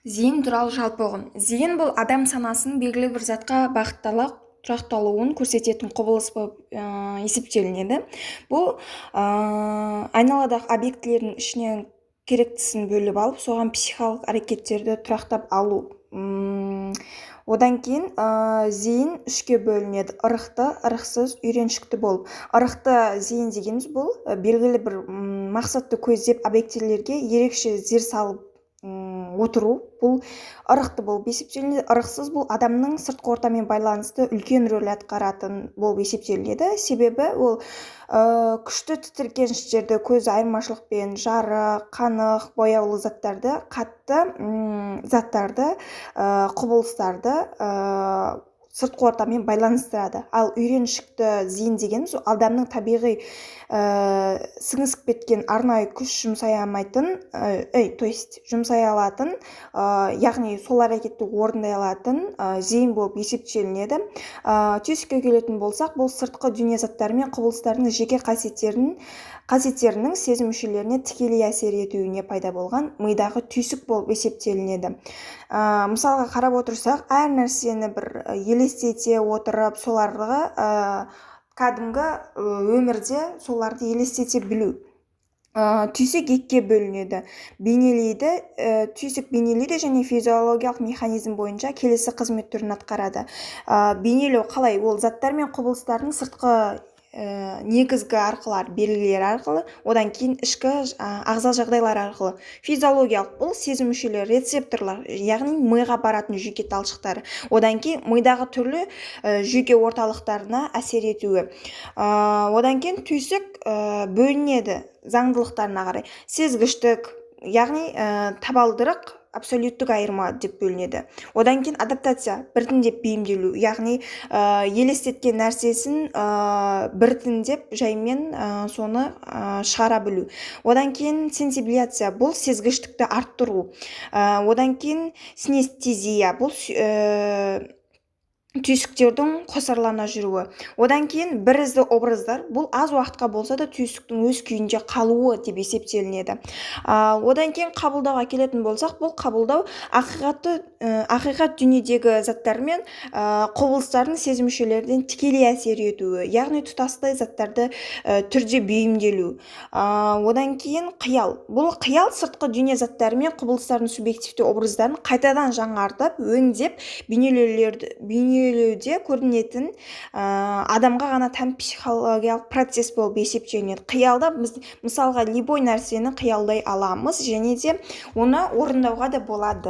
Зейін туралы жалпы ұғым. Зейін бұл адам санасының белгілі бір затқа бағытталып тұрақталуын көрсететін құбылыс болып есептелінеді. Бұл айналадағы объектілердің ішінен керектісін бөліп алып, соған психикалық әрекеттерді тұрақтап алу. Одан кейін зейін үшке бөлінеді: ырықты, ырықсыз, үйреншікті болып. Ырықты зейін дегеніміз бұл белгілі бір мақсатты көздеп объектілерге ерекше зер салып отыру, бұл ырықты болып есептелінеді. Ырықсыз бұл адамның сыртқы ортамен байланысты үлкен рөл атқаратын болып есептелінеді. Себебі ол күшті тітіркеніштерді, көз айырмашылықпен, жарық, қанық, бояулы заттарды, қатты заттарды, құбылыстарды сыртқы ортамен байланыстырады. Ал үйреншікті зейін дегеніміз адамның табиғи сіңісіп кеткен арнайы күш жұмсай алмайтын, жұмсай алатын, яғни сол әрекетті орындай алатын зейін болып есептелінеді. Түйсікке келетін болсақ, бұл сыртқы дүние заттары мен құбылыстардың жеке қасиеттерінің сезім мүшелеріне тікелей әсер етуіне пайда болған мидағы түйсік болып есептелінеді. Мысалға қарап отырсақ, әр нәрсені бір елестете отырып, соларға кәдімгі өмірде соларды елестете білу. Түйсік екіге бөлінеді: бейнелейді, түйсік бейнелейді және физиологиялық механизм бойынша келесі қызмет түрін атқарады. Бейнелеу қалай? Ол заттар мен құбылыстардың сыртқы негізгі арқылы, белгілер арқылы, одан кейін ішкі ағза жағдайлар арқылы. Физиологиялық бұл сезім мүшелері, рецепторлар, яғни миға баратын жүйке талшықтары. Одан кейін мидағы түрлі жүйке орталықтарына әсер етуі. Одан кейін түйсік бөлінеді заңдылықтарына қарай: сезгіштік, яғни табалдырық, абсолюттік айырма деп бөлінеді. Одан кейін адаптация, біртіндеп бейімделу, яғни елестеткен нәрсесін біртіндеп жаймен соны шығара білу. Одан кейін сенсибиляция, бұл сезгіштікті арттыру. Одан кейін синестезия, бұл түйсіктердің қосарлана жүруі. Одан кейін бірізді образдар, бұл аз уақытқа болса да түйсіктің өз күйінде қалуы деп есептелінеді. Одан кейін қабылдауға келетін болсақ, бұл қабылдау ақиқат дүниедегі заттар мен құбылыстардың сезім мүшелерінен тікелей әсер етуі, яғни тұтастай заттарды түрде бейімделу. Одан кейін қиял, бұл қиял сыртқы дүние заттары мен құбылыстардың субъективті образдарын қайтадан жаңартып, өңдеп бейнелеуде көрінетін адамға ғана тән психологиялық процесс болып есептелінеді. Қиялда біз мысалға любой нәрсені қиялдай аламыз және де оны орындауға да болады.